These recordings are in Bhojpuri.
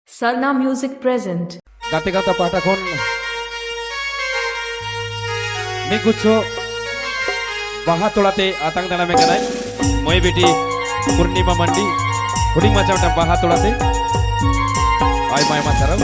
Salna Music present. Gate-gata pata kon Migucho Baha tolate atang dalam mekanai Moe beti Purnima Mandi Huding macam tam baha tolate Ai mai masarau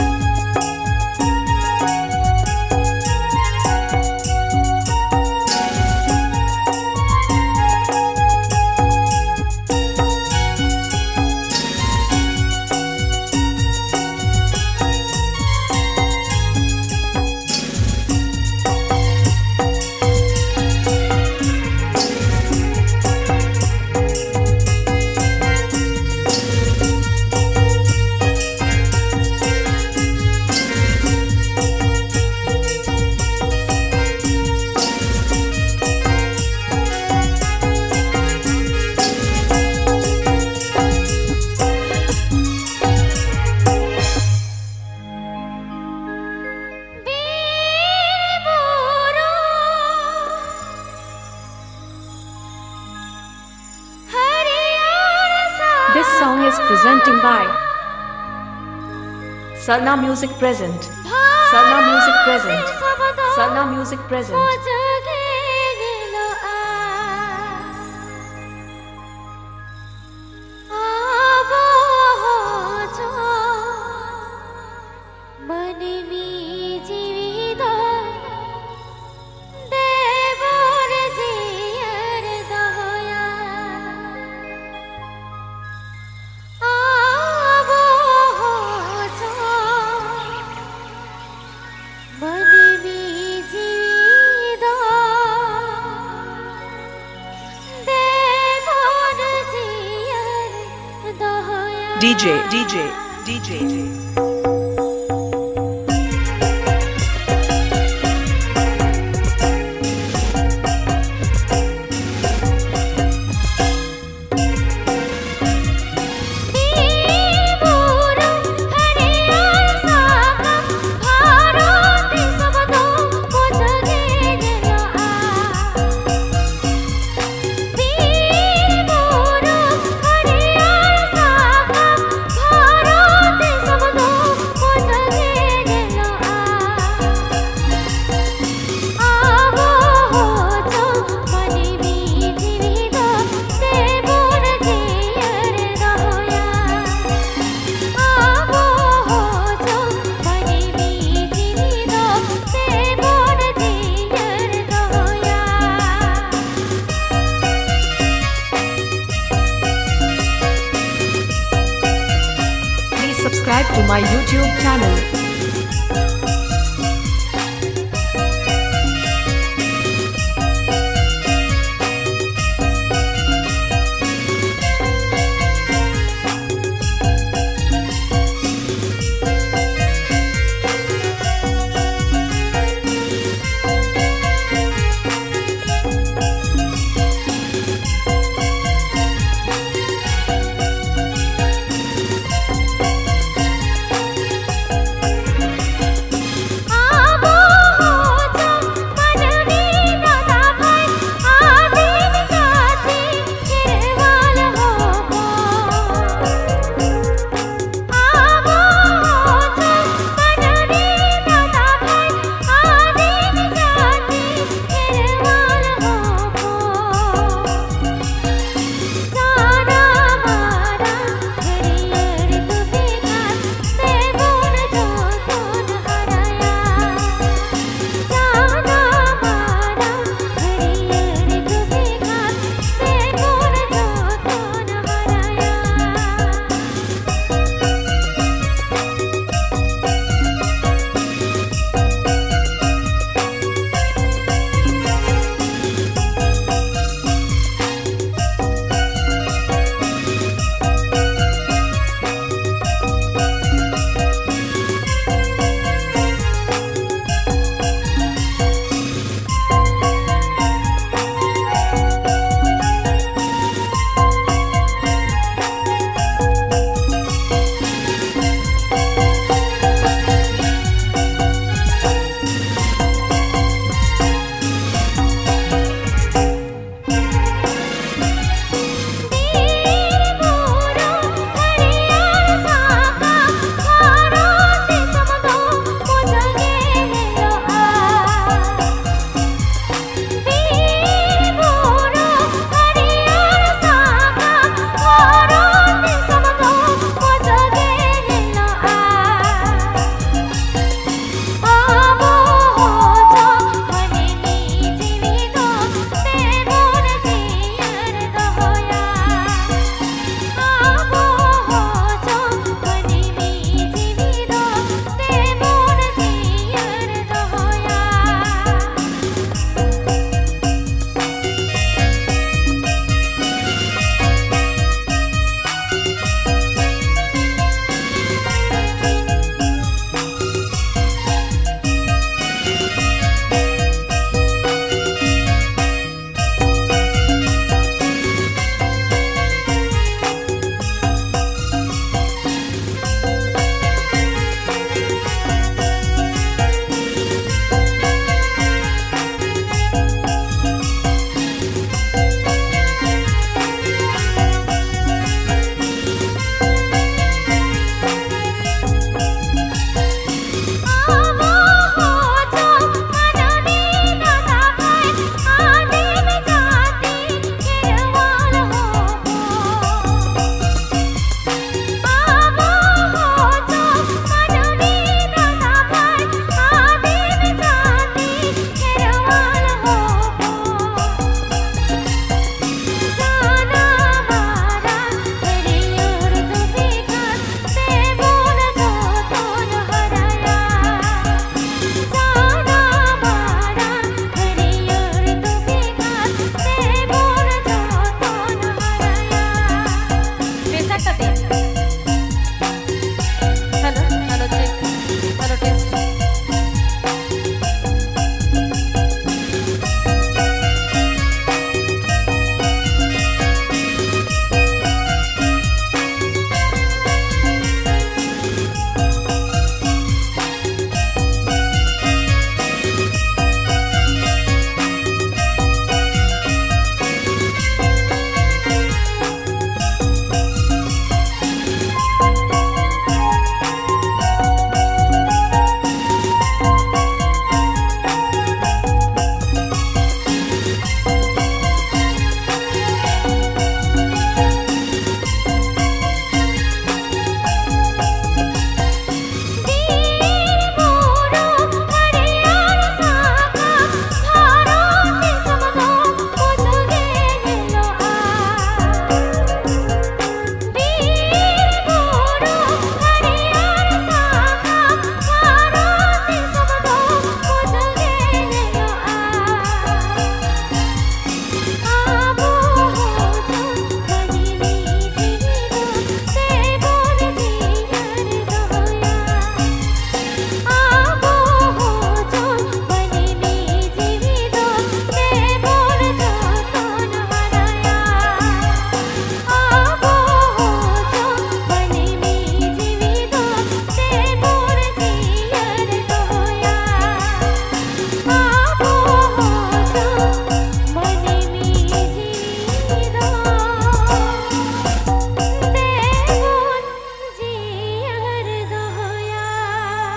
This song is presenting by Salna Music present. Salna Music present. Salna Music present. DJ. Subscribe to my YouTube channel.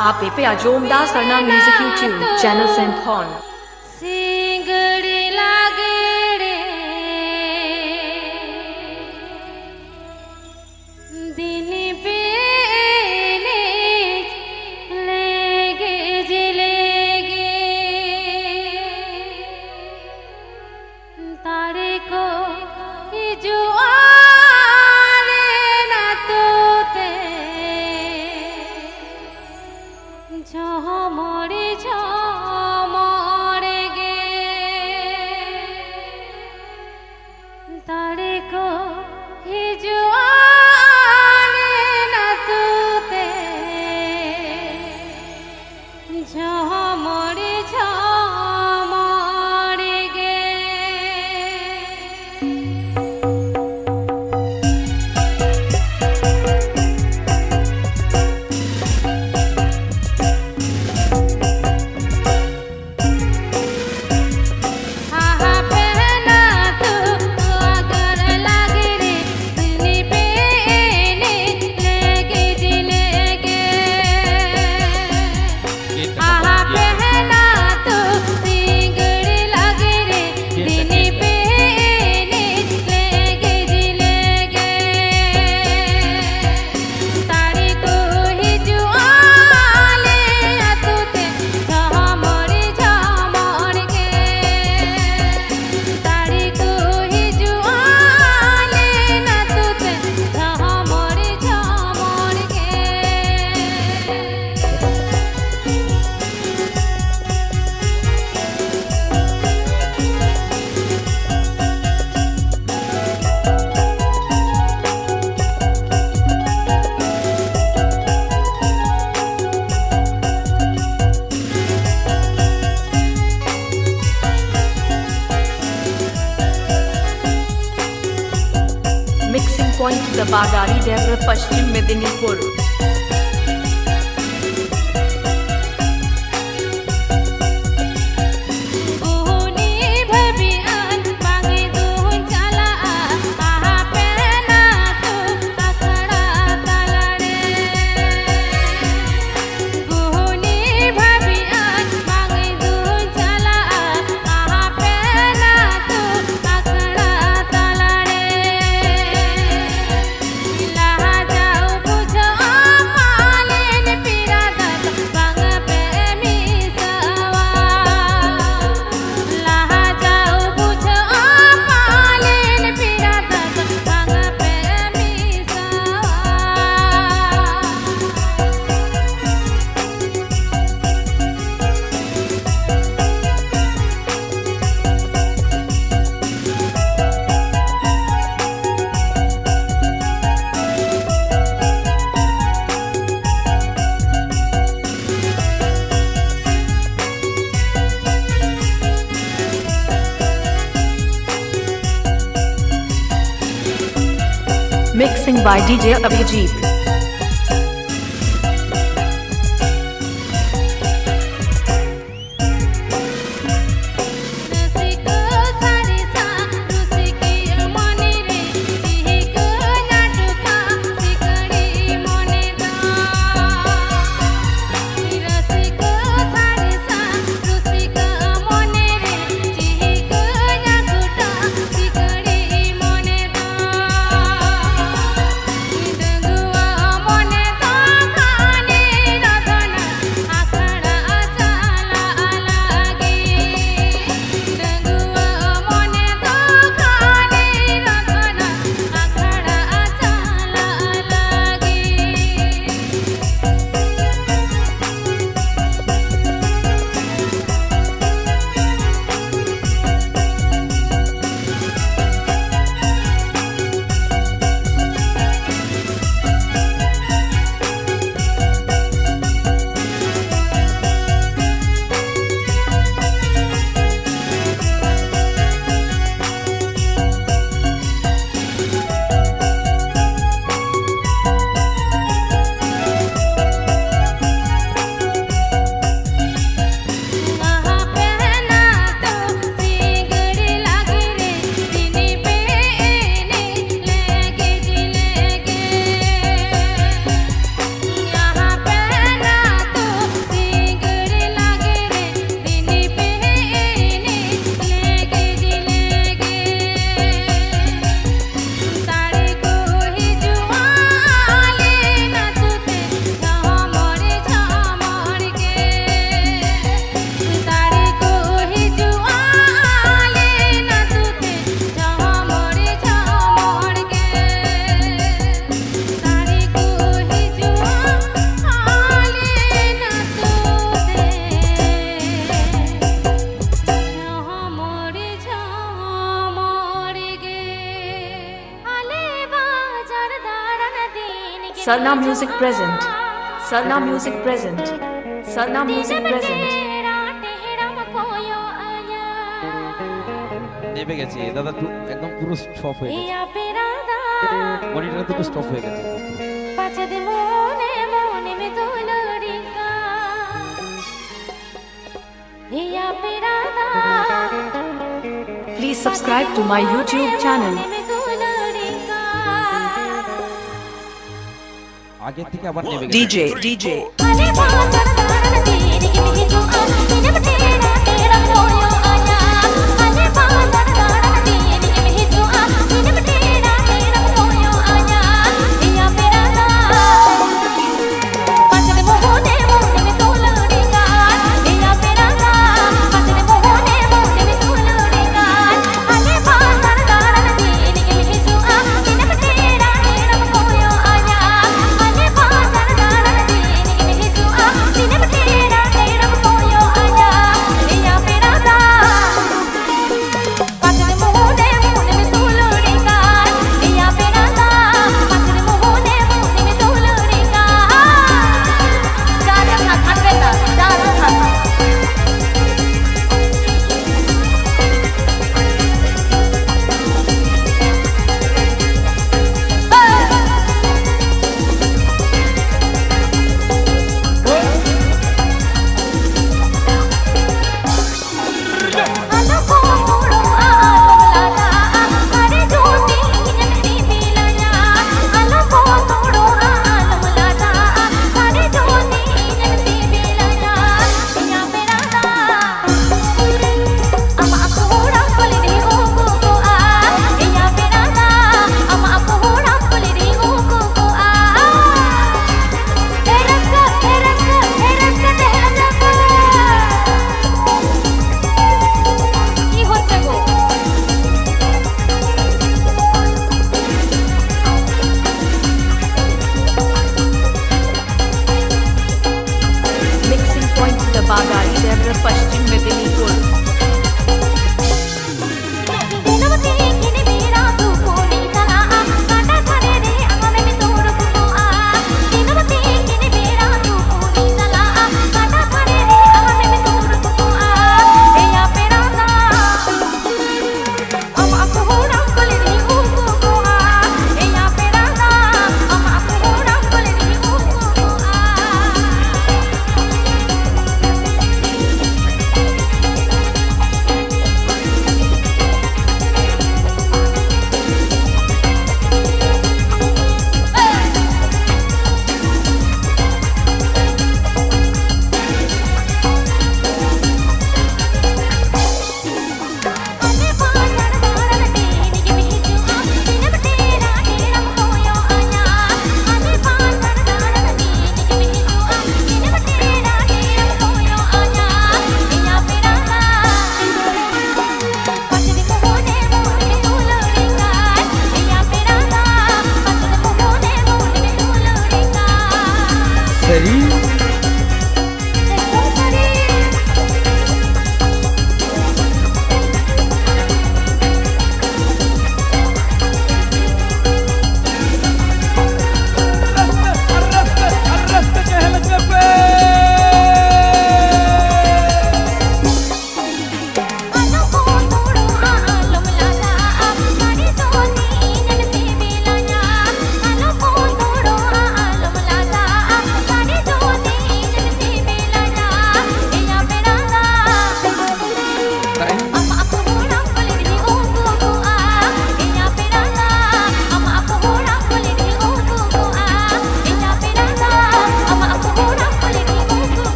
आप पे अजोमदा सरना म्यूजिक यूट्यूब चैनल सिंघोर सिंगड़ी लागेड़े दिन पे लेगे जलेगे तारे को जो आले न तोते झमरे झमरे गे तारे को जो आले न तोते झमरे झमरे गे आहा पहना तू अगर लागे रे दिल पे लेगे जिलेगे आहा पहना तू सिंगड़ी लागे रे दिल पे लेगे जिलेगे तारी को ही जुआले अतुते झमरे झमर गे तारी को ही जुआले नतुते झमरे झमर गे मिक्सिंग पॉइंट दबागारी देवर पश्चिम मेदिनीपुर बुनी भबियान मांगे दून चला आहा पहना तू अखड़ा तलड़े बुनी भबियान मांगे दून चला आहा पहना तू अखड़ा तलड़े लहा जाओ बुझो पालेन पीरा दत बंग पे मिसवा लहा जाओ बुझो पालेन पीरा दत बंग पे मिसवा मिक्सिंग बाय डीजे अभिजीत रसिक सारे सा रसिक मने रे सिहिक नाटुका सिकड़ी मने दा रसिक सारे सा रसिक मने रे सिहिक नाटुका सिकड़ी मने दा डंगुआ Sarna Music present. Sarna Music present. Sarna Music present. নেমে গেছে দাদা, একদম পুরো স্টপ হয়ে গেছে, মনিটর দুটো স্টপ হয়ে গেছে। Please subscribe to my YouTube channel. আগের থেকে আবার নেমে গেছে। DJ.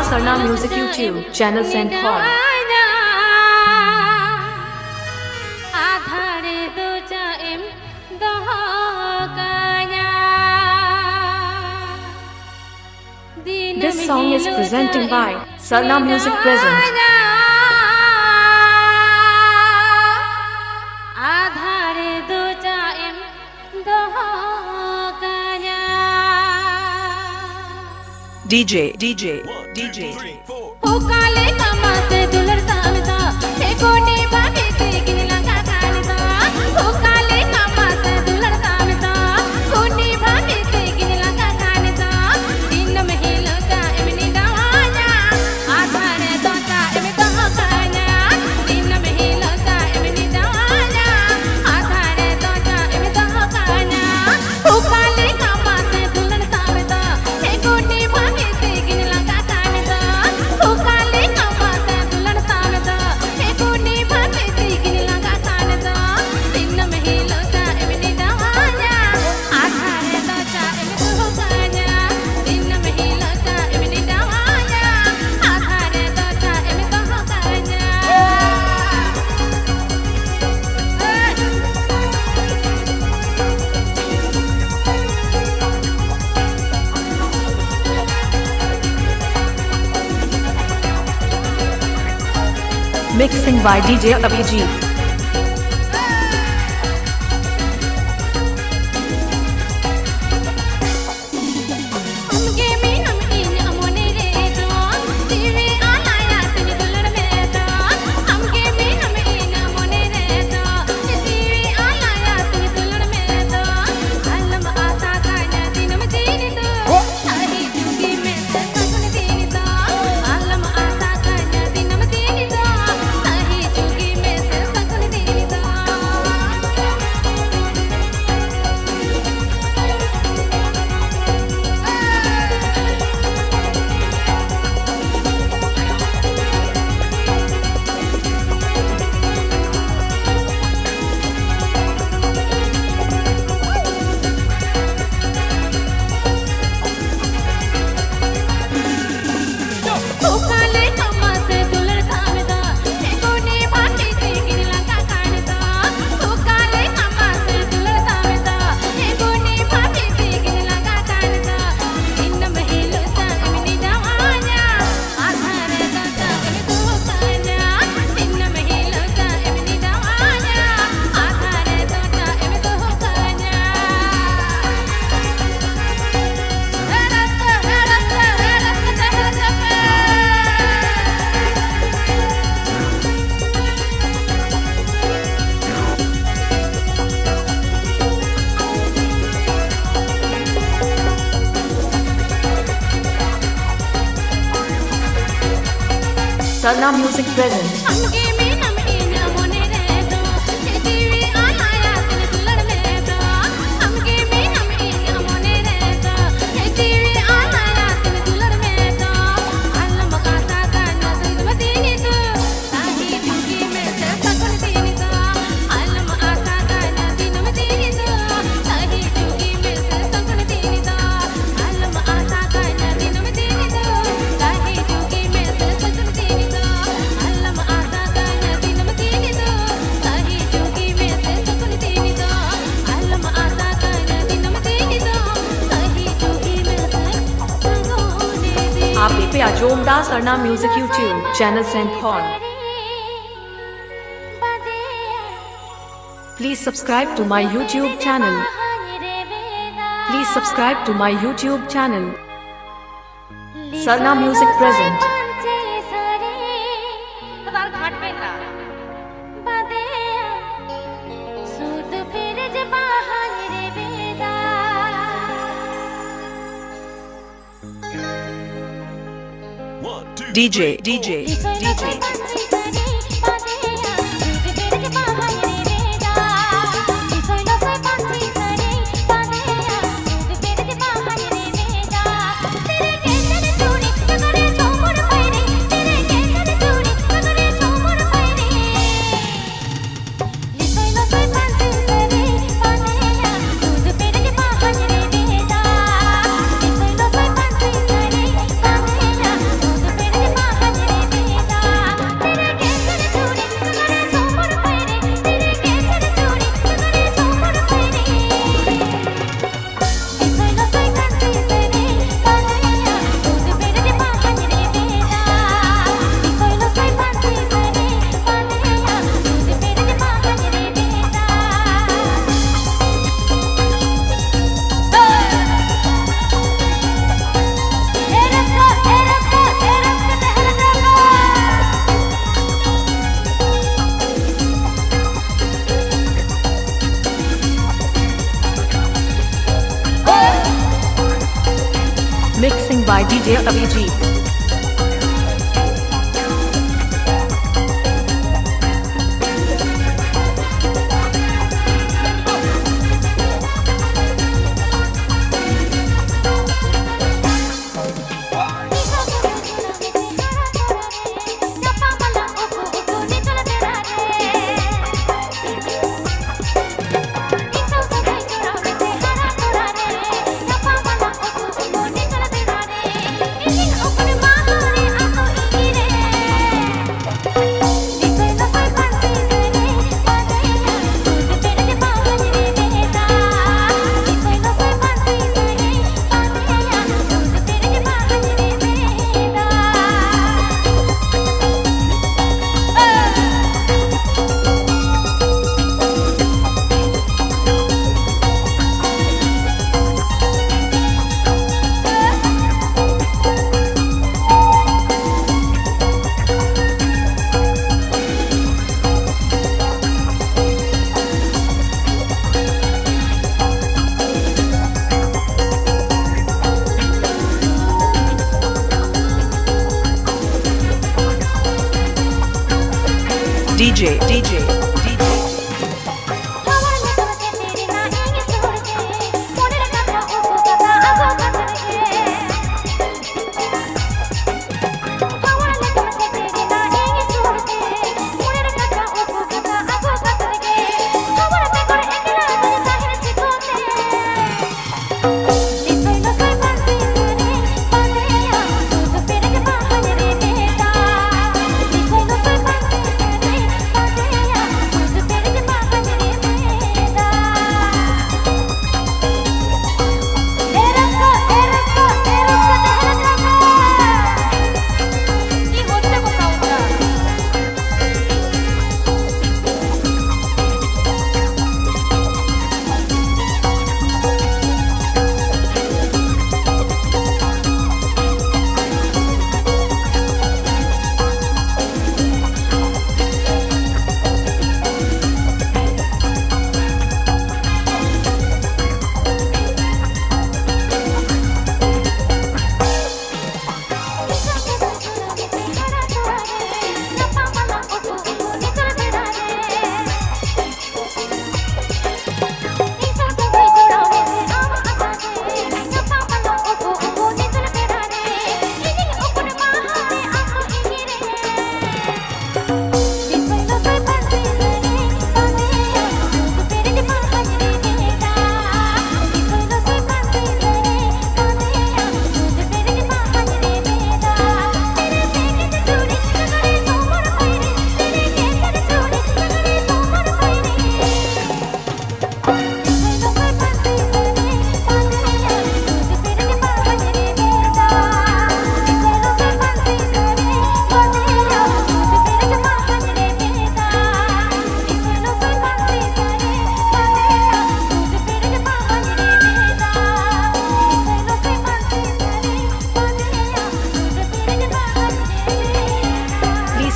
Sarna Music YouTube channel Singhor. This song is presented by Sarna Music present. आधारे दो जाएम दो DJ. Hukale kamase dular samsa, he kone bage te ginla ka kansa. Hukale kamase dular samsa, kone bage te ginla ka kansa. Din mahila ka emni dawanya, aadhare dota emni dawanya. Din mahila ka emni dawanya, aadhare dota emni dawanya. Hukale kamase dular samsa, he kone bage te ginla ka kansa. Hukale kamase dular samsa, he kone bage te ginla ka kansa. Din mahila ka emni dawanya, aadhare dota emni dawanya. Din mahila ka emni dawanya, aadhare dota emni dawanya. Mixing by DJ Abhijit. Amge me nam in amone re to, jiwi alaya tuni dular me to. Amge me nam in amone re to, jiwi alaya tuni dular me to. Alam aasa kanya dinam jini to, sahi jugi me se sakun dini to. Alam aasa kanya dinam jini to, sahi jugi me se sakun dini to. Hukale kamase dular samsa, he kone bage te ginla ka kansa. Hukale kamase dular samsa, he kone bage te ginla ka kansa. Din mahila sa emni dawanya, aadhare dota emni dawanya. Din mahila sa emni dawanya, aadhare dota emni dawanya. Sana Music present. Amge me nam in amone re to, jiwi alaya tuni dular me to. Amge me nam in amone re to, jiwi alaya tuni dular me to. Alam aasa kanya dinam dini to, sahi jugi me se sakun dini to. Alam aasa kanya dinam dini to, sahi jugi me se sakun dini to. Alam aasa kanya dinam dini to, sahi jugi me se sakun dini to. Alam aasa kanya dinam dini to, sahi jugi me se sakun dini to. Alam aasa kanya dinam dini to, sahi jugi me se sakun dini. आप पे जोमदा Sarna music YouTube channel Singhor. Please subscribe to my YouTube channel. Please subscribe to my YouTube channel. Sana Music present. DJ. Thank you. Mixing by DJ Abhijit. DJ.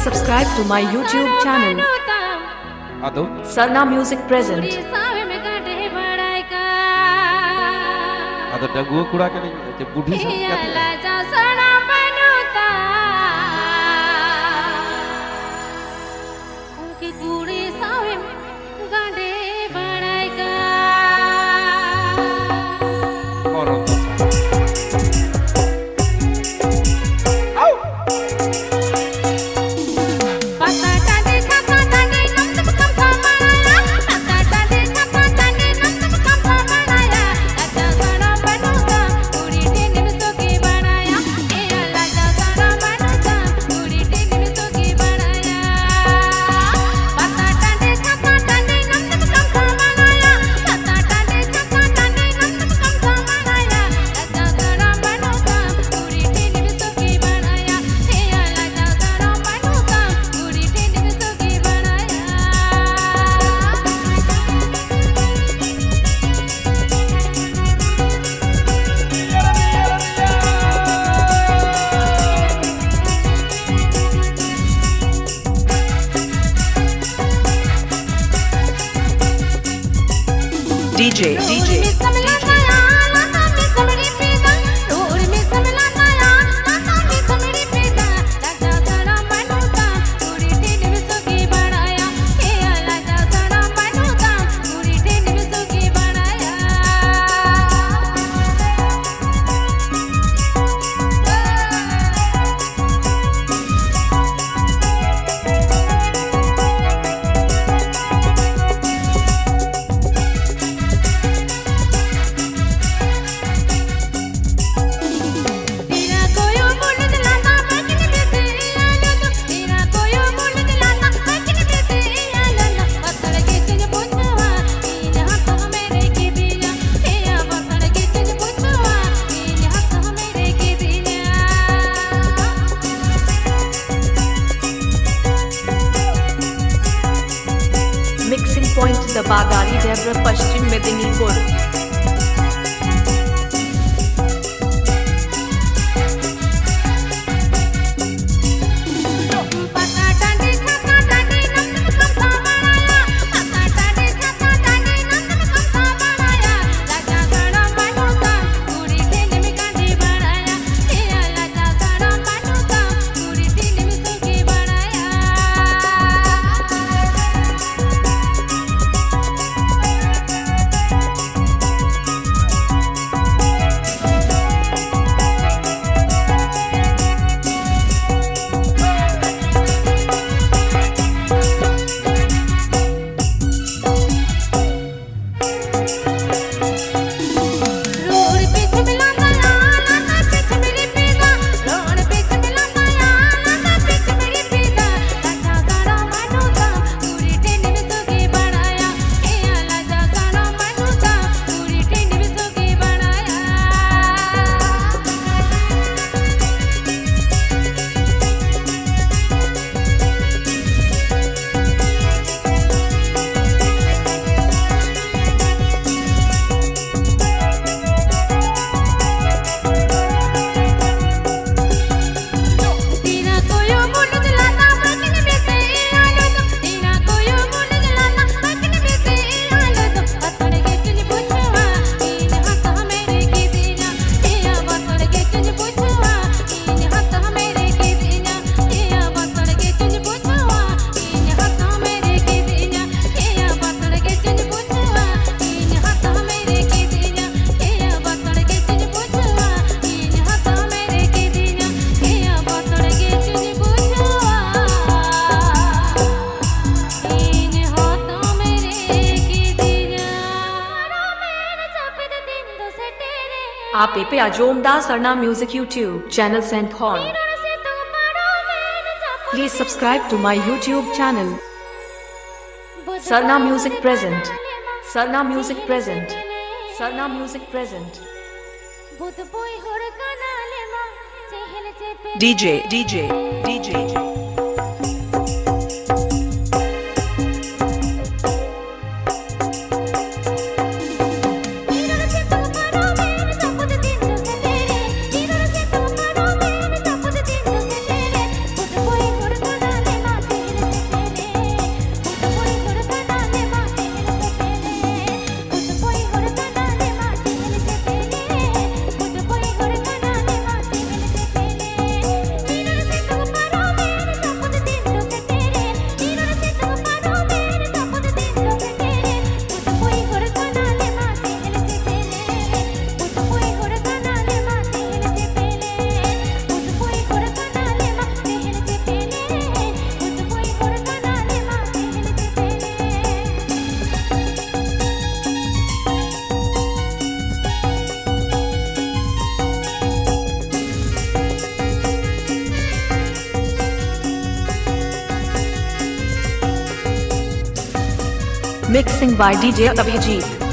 Subscribe to my YouTube channel. Ado Sarna Music present. Ado dagu kura ke nahi je budhi se kya Tandi नेव्र पश्चिम मेदिनीपुर। आप पे अजोमदा Sarna music YouTube channel Singhor. Please subscribe to my YouTube channel. Sarna Music present. Sarna Music present. Sarna Music present. DJ.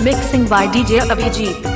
Mixing by DJ Abhijit.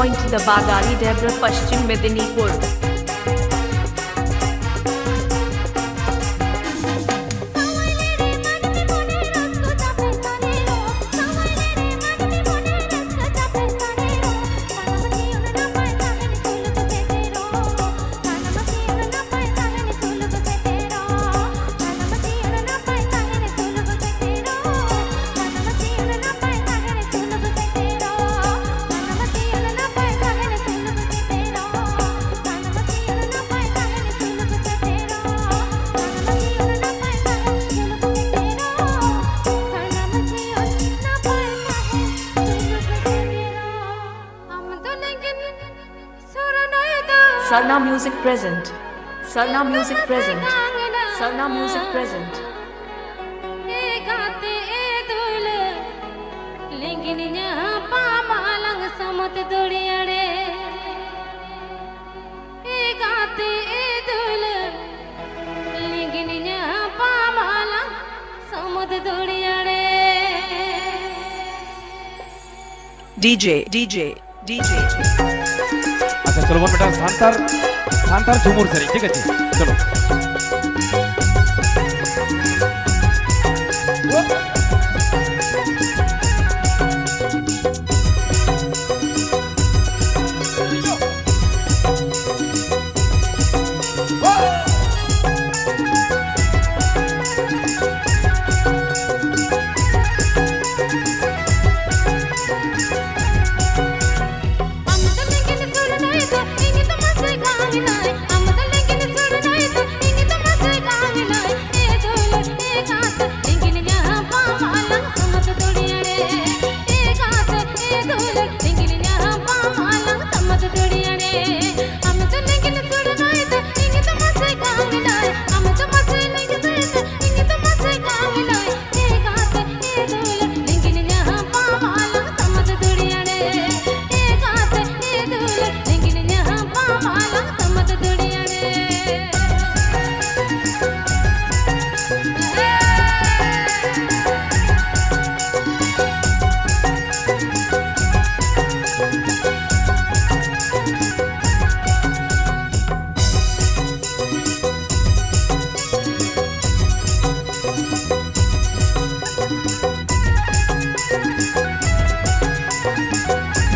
point the Bagari Debra Pashchim Medinipur. Sarna music present. Sarna music present. Sarna music present. DJ. আচ্ছা চলো বোন বেটা সান্তার ঝুমুর সারি ঠিক আছে চলো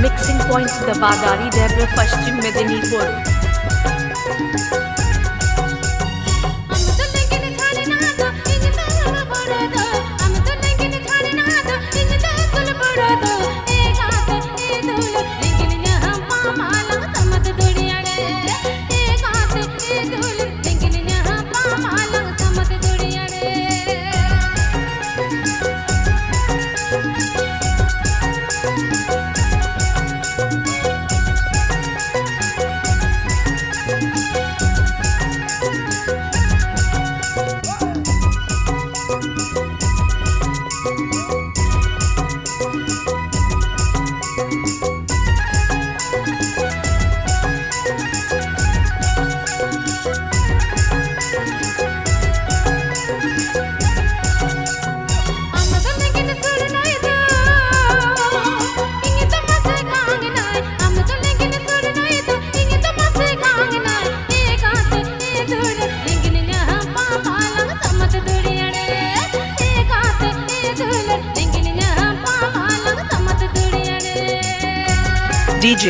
Mixing point the Bagari Debra Pashchim Medinipur.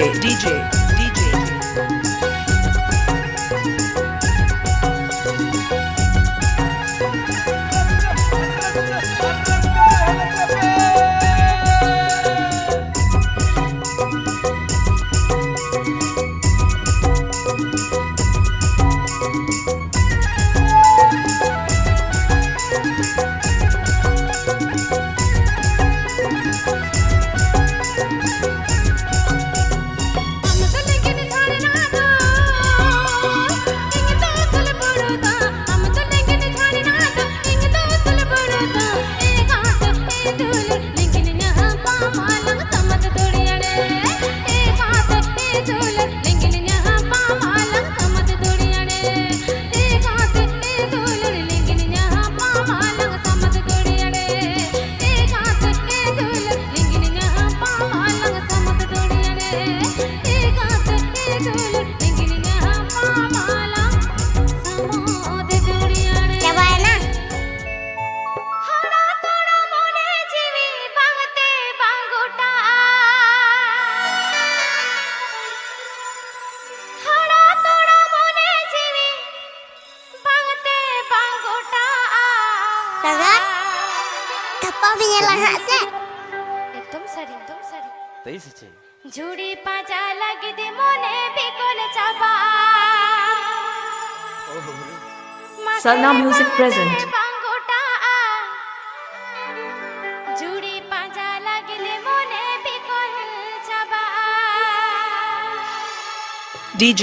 DJ. Sangat Kapa punya lahak set एकदम सरी एकदम सरी तेईस छे जुड़ी पाजा लगी दे मोने बिकोल चाबा Sarna Music present. बांगोटा जुड़ी पाजा लगी दे मोने बिकोल चाबा DJ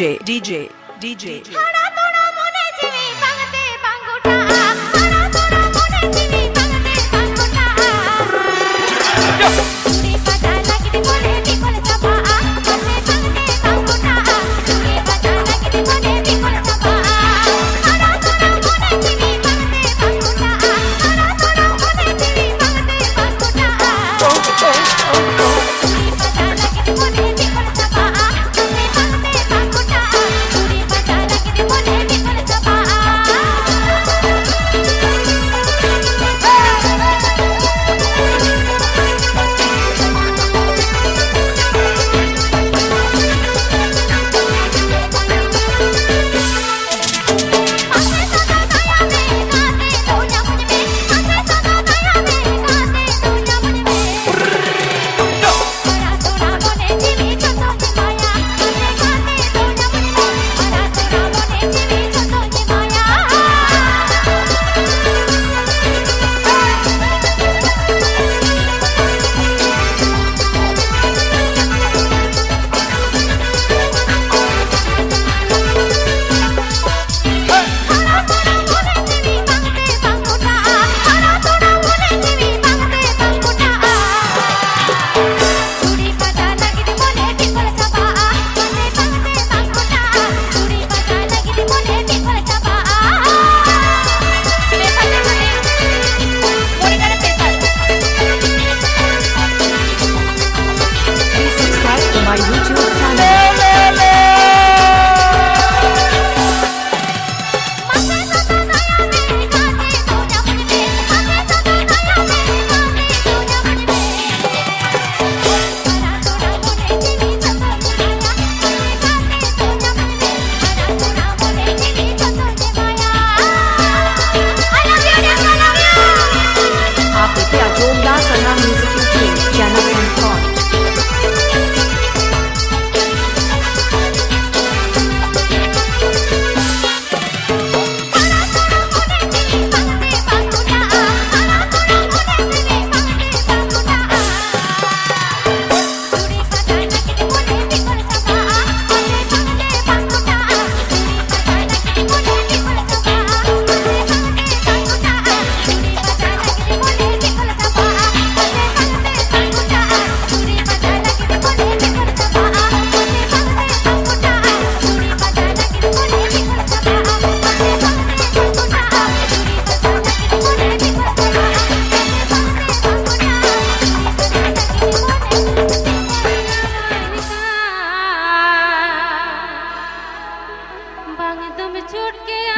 हरा तोड़ा मोने जीवी बांगते बांगोटा हरा तोड़ा मोने जीवी बांगते बांगोटा जुड़ी पाजा लगी दे मोने बिकोल चाबा बांगते बांगोटा जुड़ी पाजा लगी दे मोने बिकोल चाबा हरा तोड़ा मोने जीवी बांगते बांगोटा हरा तोड़ा मोने जीवी बांगते बांगोटा जुड़ी पाजा लगी दे मोने बिकोल चाबा बांगते बांगोटा जुड़ी पाजा लगी दे मोने बिकोल चाबा Please subscribe to my YouTube channel. आप इतने जोरदार सरना म्यूजिक यूट्यूब चैनल संस्थान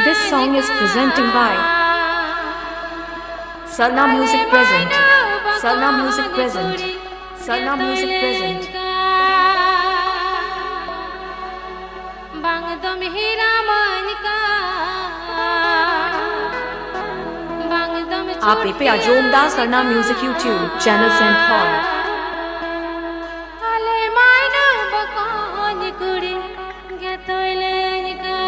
This song is presenting by Sarna Music present. Sarna Music present. Sarna Music present. बांगदम हीरा मानिका बांगदम आप इतने जोरदार सरना म्यूजिक यूट्यूब चैनल संस्थान आले मायना बकोन कुड़ी गेतोइले निका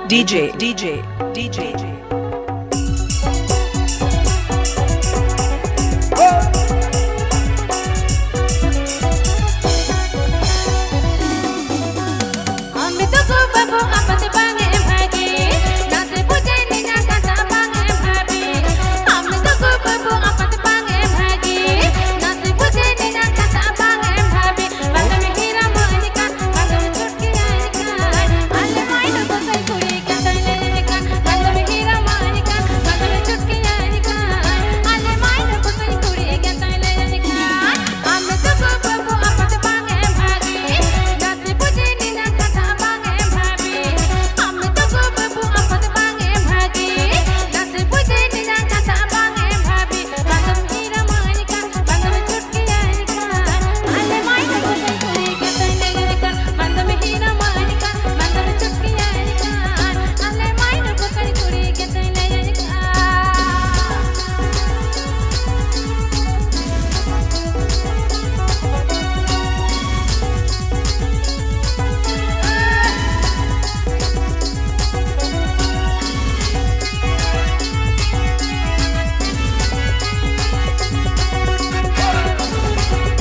DJ हम तो को बाबू आपत बांगे भागी नाचे पूजे नीना काटा बांगे भाभी हम तो को बाबू आपत बांगे भागी नाचे पूजे नीना काटा बांगे भाभी बांगे में हीरा मानिका बांगे में चुटकी आनिका आले मायना बकोन कुड़ी गेतोइले निका बांगे में हीरा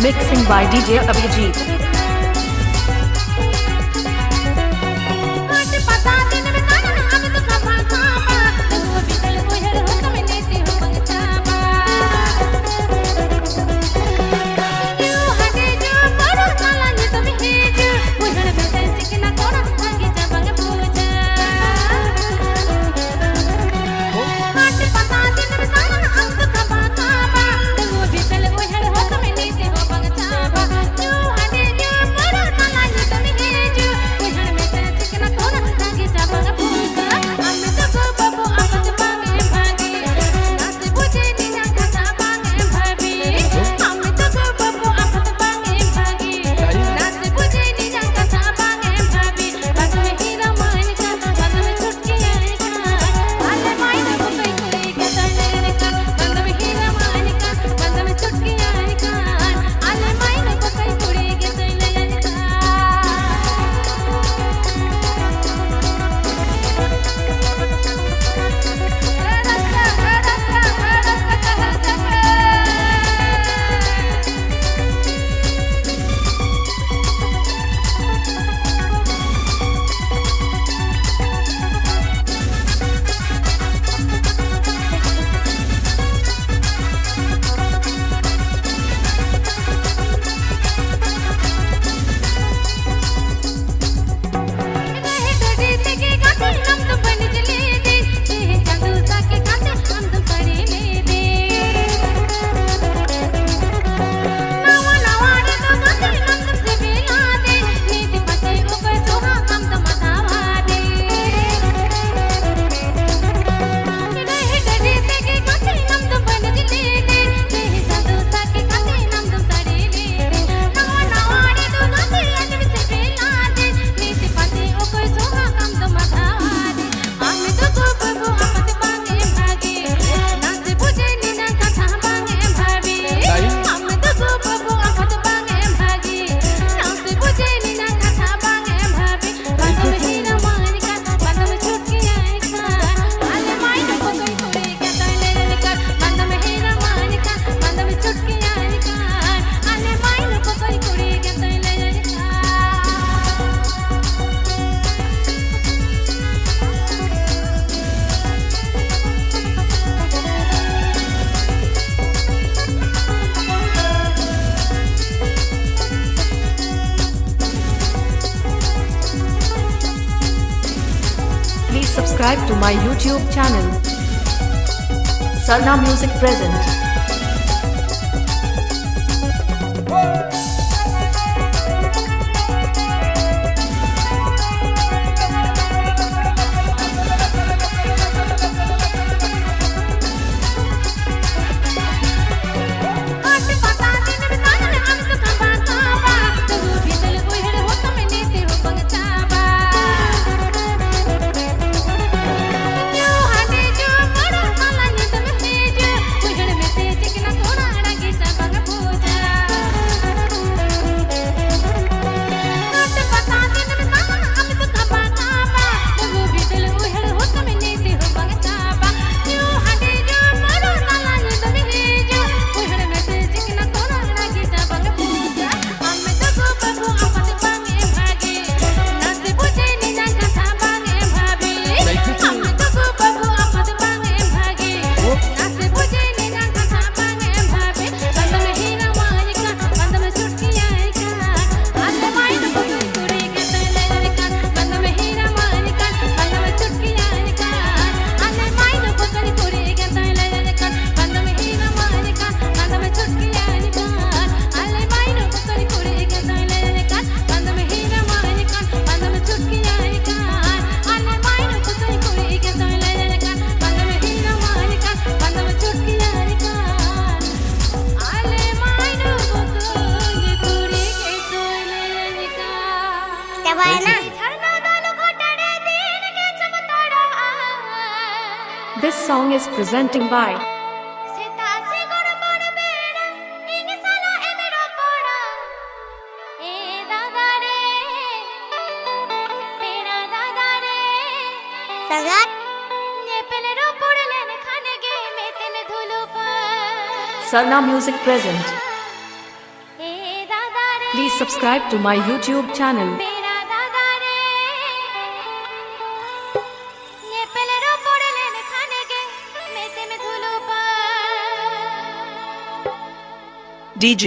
Mixing by DJ Abhijit. Subscribe to my YouTube channel. Sarna Music present. This song is presenting by Sangat Sarna Music present. Eh Please subscribe to my YouTube channel. मेरा दादा रे ये पेलेरो पोड़ले ने खाने के मेते में धुलो पर DJ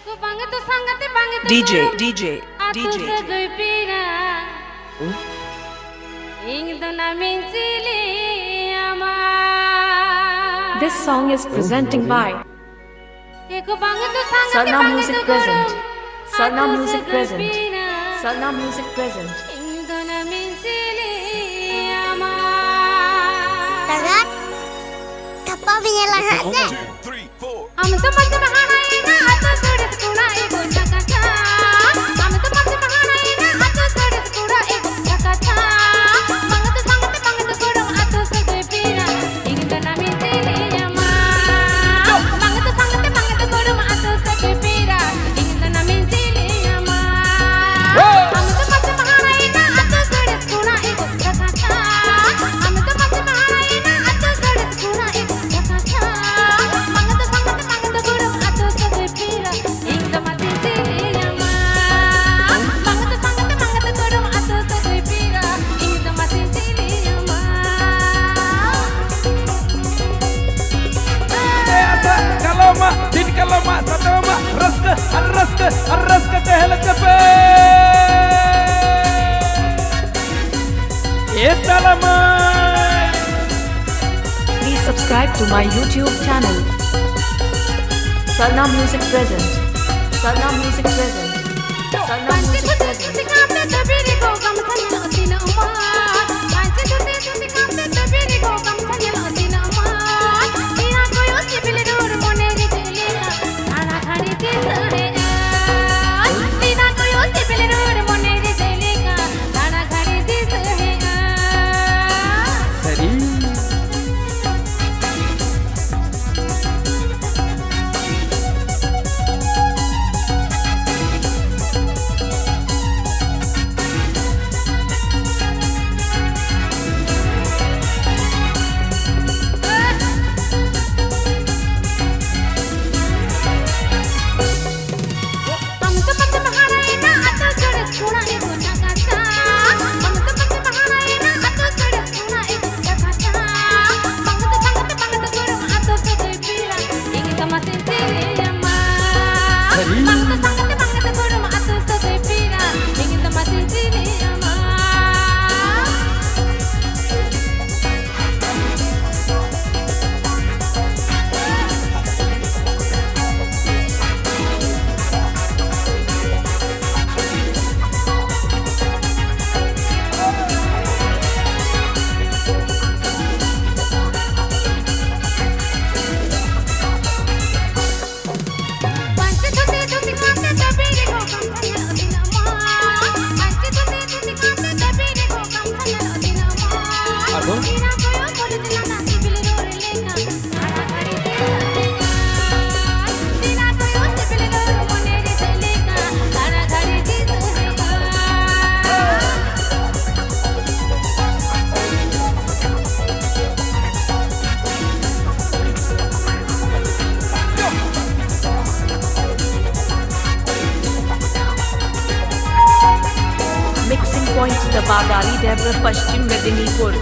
DJ, DJ, DJ. This song is presenting by Sarna Music Present. Sarna Music Present. Sarna Music Present. Sangat. Kapal punya lahatnya. Please subscribe to my YouTube channel. Sarna Music Present. Sarna Music Present. Sarna Music Present. दबादारी देवर पश्चिम मेदिनीपुर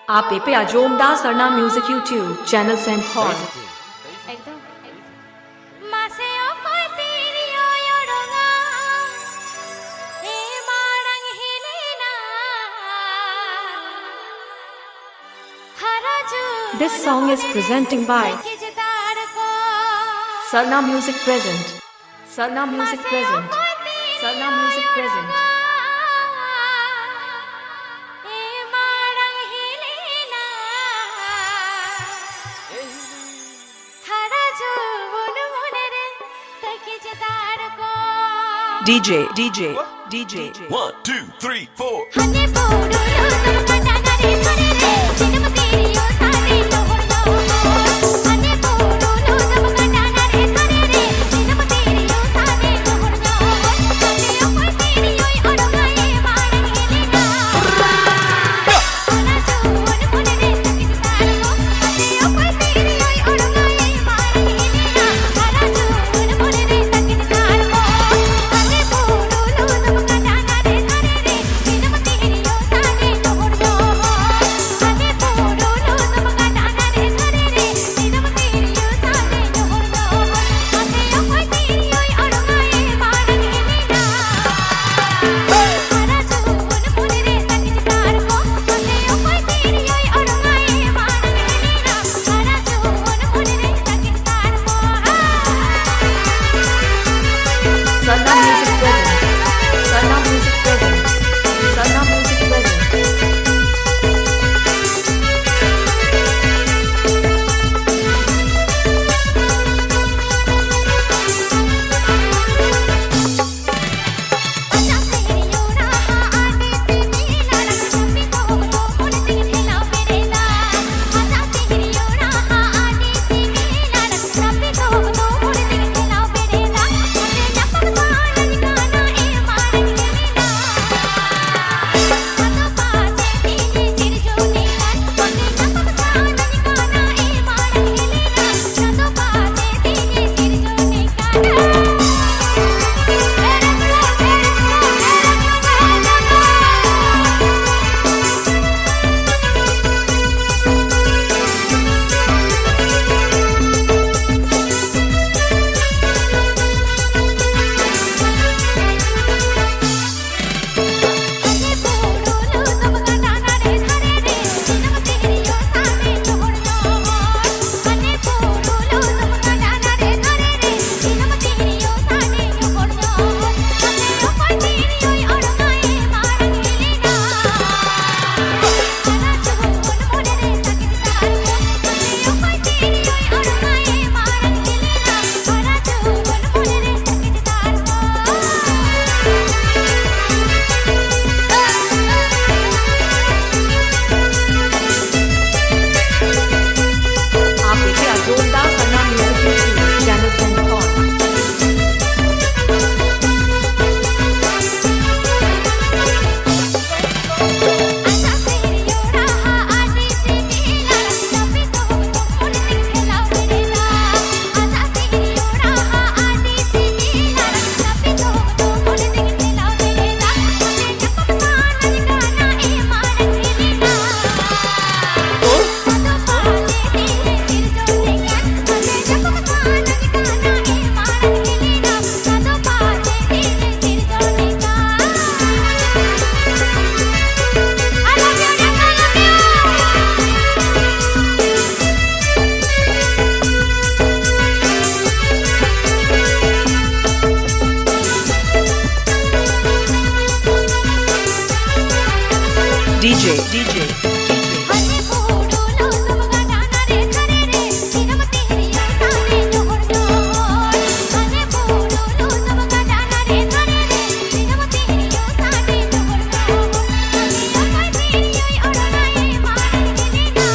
आप पे अजोमदा सरना म्यूजिक यूट्यूब चैनल सेंड हॉल This song is presenting by Sarna Music Present. Sarna Music Present. Sarna Music Present. DJ. 1, 2, 3, 4. हने बोलो लो तुम गाना रे करे रे सिनम तेरी ओ सारे तोड़ दो हने बोलो लो तुम गाना रे करे रे सिनम तेरी ओ सारे तोड़ दो हने ओ कोई तेरी ओई अड़गाए मार गेलेगा हना जोन मुने रे किस तार को हने ओ कोई तेरी ओई अड़गाए मार गेलेगा हना जोन मुने रे किस तार को हने बोलो लो तुम गाना रे करे रे सिनम तेरी ओ सारे तोड़ दो हने बोलो लो तुम गाना रे करे रे सिनम तेरी ओ सारे तोड़ दो हने ओ कोई तेरी ओई अड़गाए मार गेलेगा हना जोन मुने रे किस तार को हने ओ कोई तेरी ओई अड़गाए मार गेलेगा हना जोन मुने रे किस तार को Sarna Music present. Sarna Music present. Sarna Music present. अच्छा तेरी ओ रहा आने से मिला रखी तो मुन सिंह ढेला मेरे ला अच्छा तेरी ओ रहा आने से मिला रखी तो मुन सिंह ढेला मेरे ला मुझे जपम सालन गाना ए मार गेलेगा तो पाछे तेरी सिर जो नीला मुझे जपम सालन गाना ए मार गेलेगा तो पाछे तेरी सिर जो हने बोलो लो तुम गाना रे करे रे सिनम तेरी ओ सारे तोड़ दो हने बोलो लो तुम गाना रे करे रे सिनम तेरी ओ सारे तोड़ दो हने ओ कोई तेरी ओई अड़गाए मार गेलेगा हना जोन मुने रे किस तार को हने ओ कोई तेरी ओई अड़गाए मार गेलेगा हना जोन मुने रे किस तार को आप देखिए जोरदार सरना म्यूजिक यूट्यूब चैनल सिंघोर। अच्छा तेरी ओ रहा आने से मिला रखी तो मुन सिंह ढेला मेरे ला अच्छा तेरी ओ रहा आने से मिला रखी तो मुन सिंह ढेला मेरे ला मुझे जपम सालन गाना ए मार गेलेगा तो पाछे तेरी सिर जो नीला मुझे जपम सालन गाना ए मार गेलेगा तो पाछे तेरी सिर जो नीला I love you, Rekha, DJ. हने बोलो लो तुम गाना रे करे रे सिनम तेरी ओ सारे तोड़ दो हने बोलो लो तुम गाना रे करे रे सिनम तेरी ओ सारे तोड़ दो हने ओ कोई तेरी ओई अड़गाए मार गेलेगा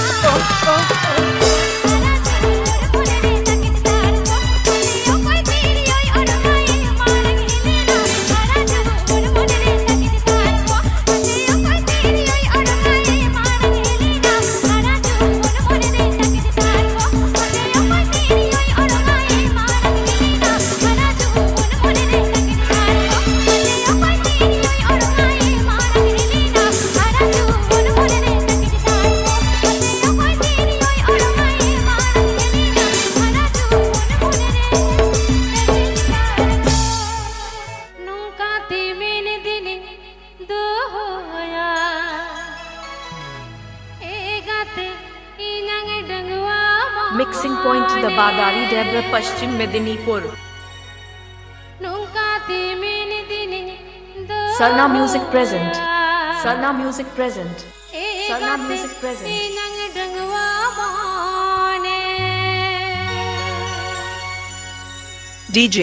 हना जोन मुने रे किस तार को हने ओ कोई तेरी ओई अड़गाए मार गेलेगा हना जोन मुने रे किस तार को हने ओ कोई तेरी ओई अड़गाए मार गेलेगा हना जोन मुने रे किस तार को हने ओ कोई तेरी ओई अड़गाए मार गेलेगा हना जोन मुने रे किस तार को हने ओ कोई तेरी ओई अड़गाए मार गेलेगा हना जोन मुने रे किस तार को हने ओ कोई तेरी ओई अड़गाए मार गेलेगा हना जोन मुने रे nunca te mene dine doya egate inang dangwa Mixing point the Badari Debra Pashchim Medinipur. nunca te mene dine doya Sarna Music present. Sarna Music present. Sarna egate Music present. inang dangwa mone DJ.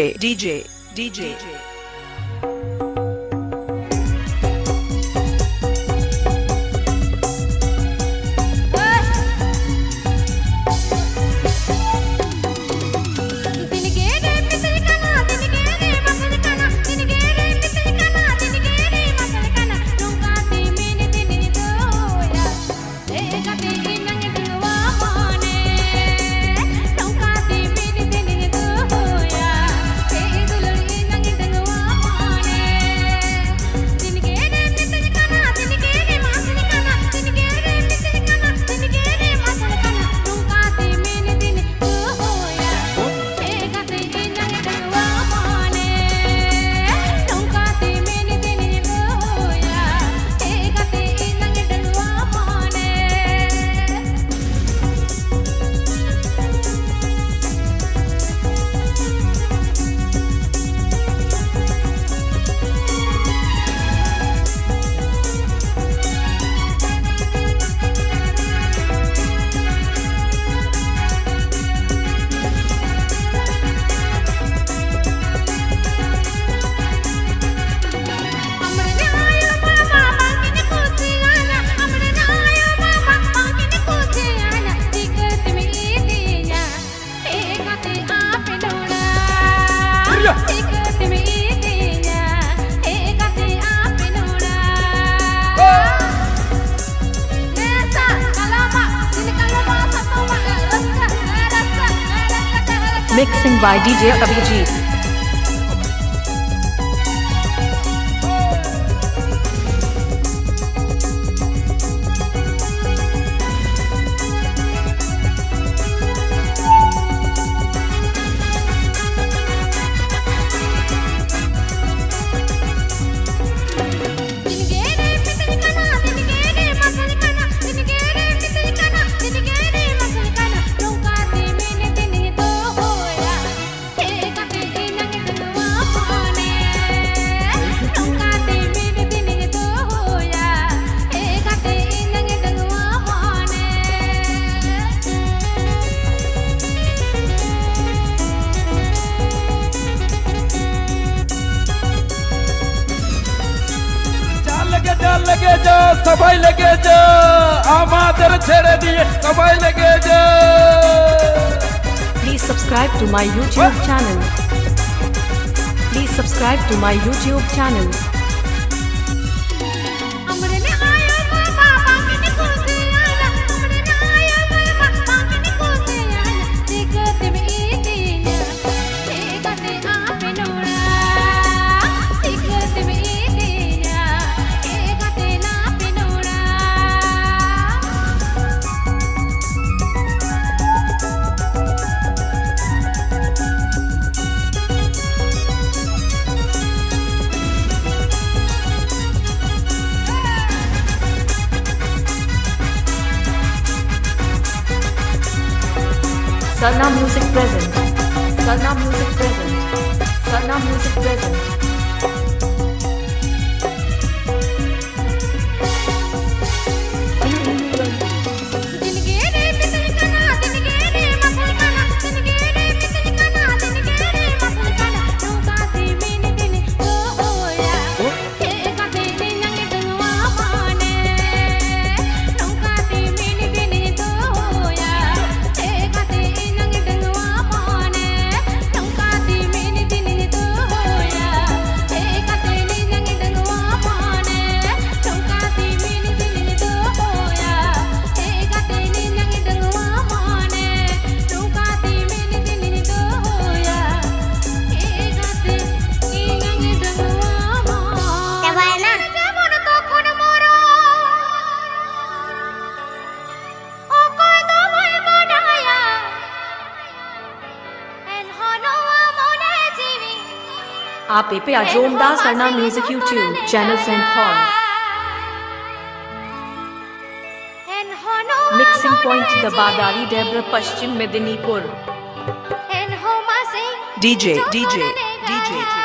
Mixing by DJ Abhijit. সবাই লেগে যা আমাদের ছেড়ে দিয়ে সবাই লেগে যা Please subscribe to my YouTube channel. Please subscribe to my YouTube channel. Sarna Music present. Sarna Music present. Sarna Music present. आप पे Jomdar Sarna music YouTube channel सेंथॉर mixing point Dabadari Debra Paschim Medinipur DJ DJ DJ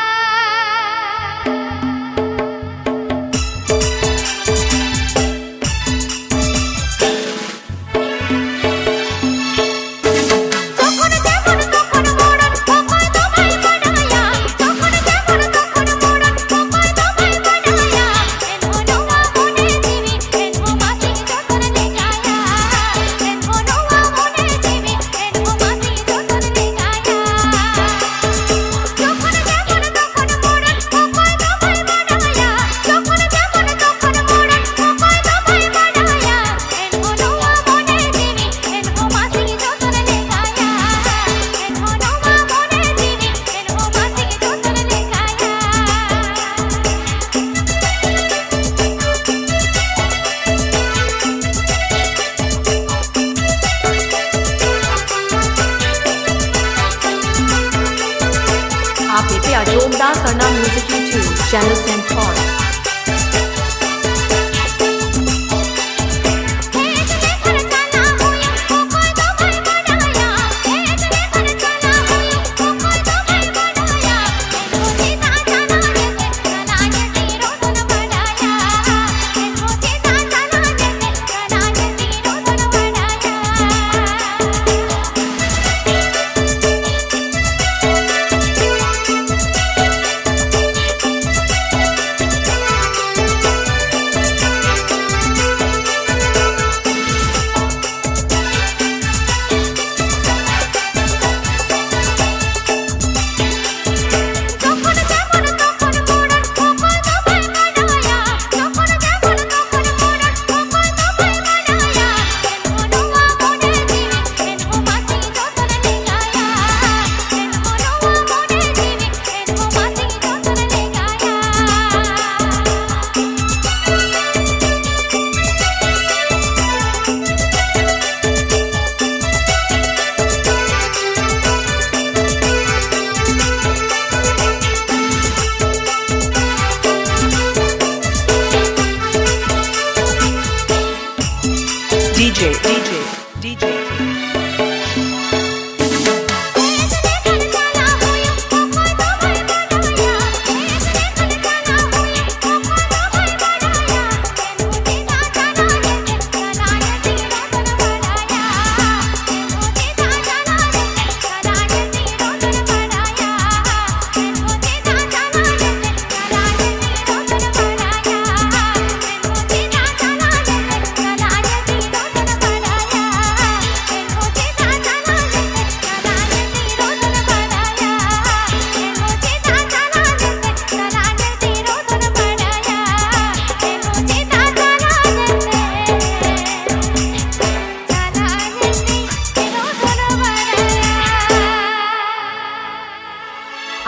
Jomdar Sarna music YouTube channel सेंथॉर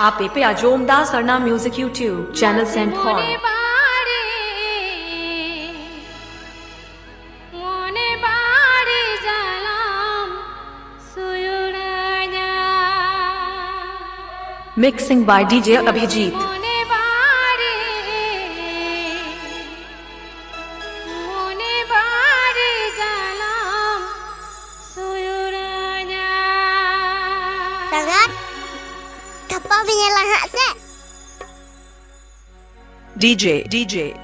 आप पे अजोमदा सरना म्यूजिक यूट्यूब चैनल सेंड हॉल mixing by DJ Abhijit DJ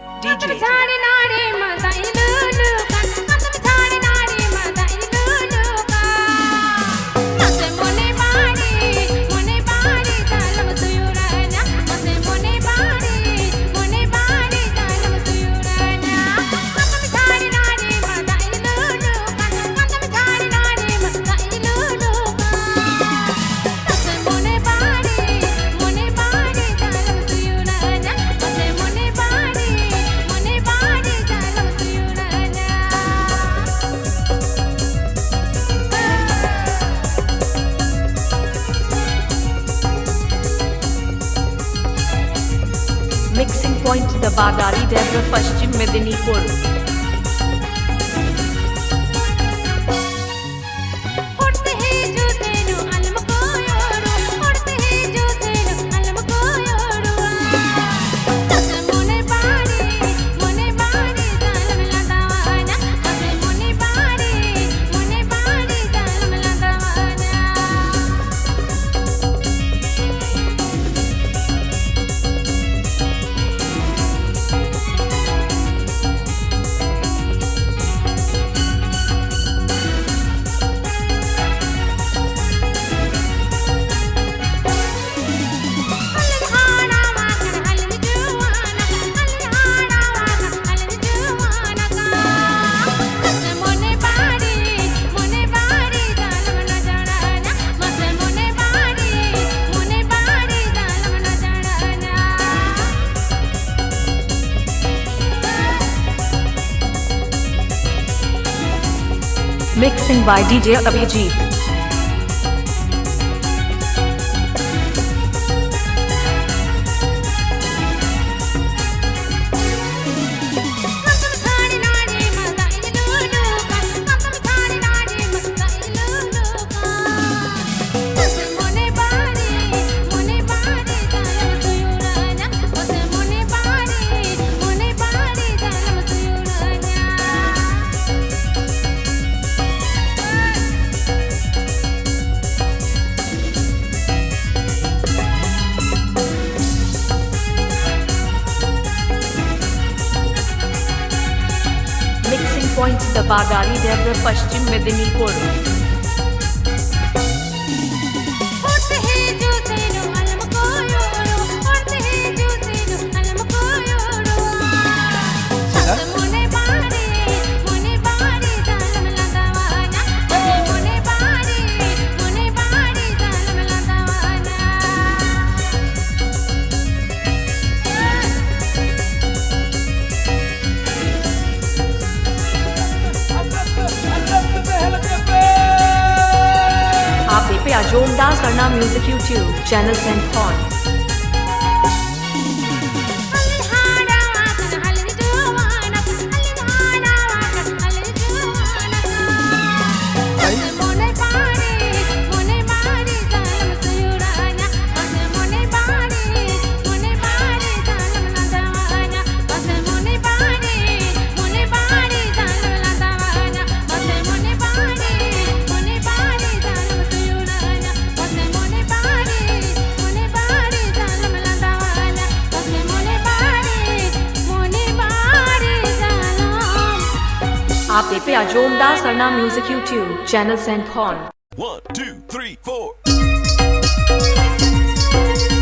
mixing point Dabadari Debra Paschim Medinipur Mixing by DJ Abhijit. Dabadari Debra Paschim Medinipur Jomdar Sarna music YouTube channel सेंड हॉल आप कृपया Jomdar Sarna music YouTube channel सेंड फॉन 1, 2, 3, 4.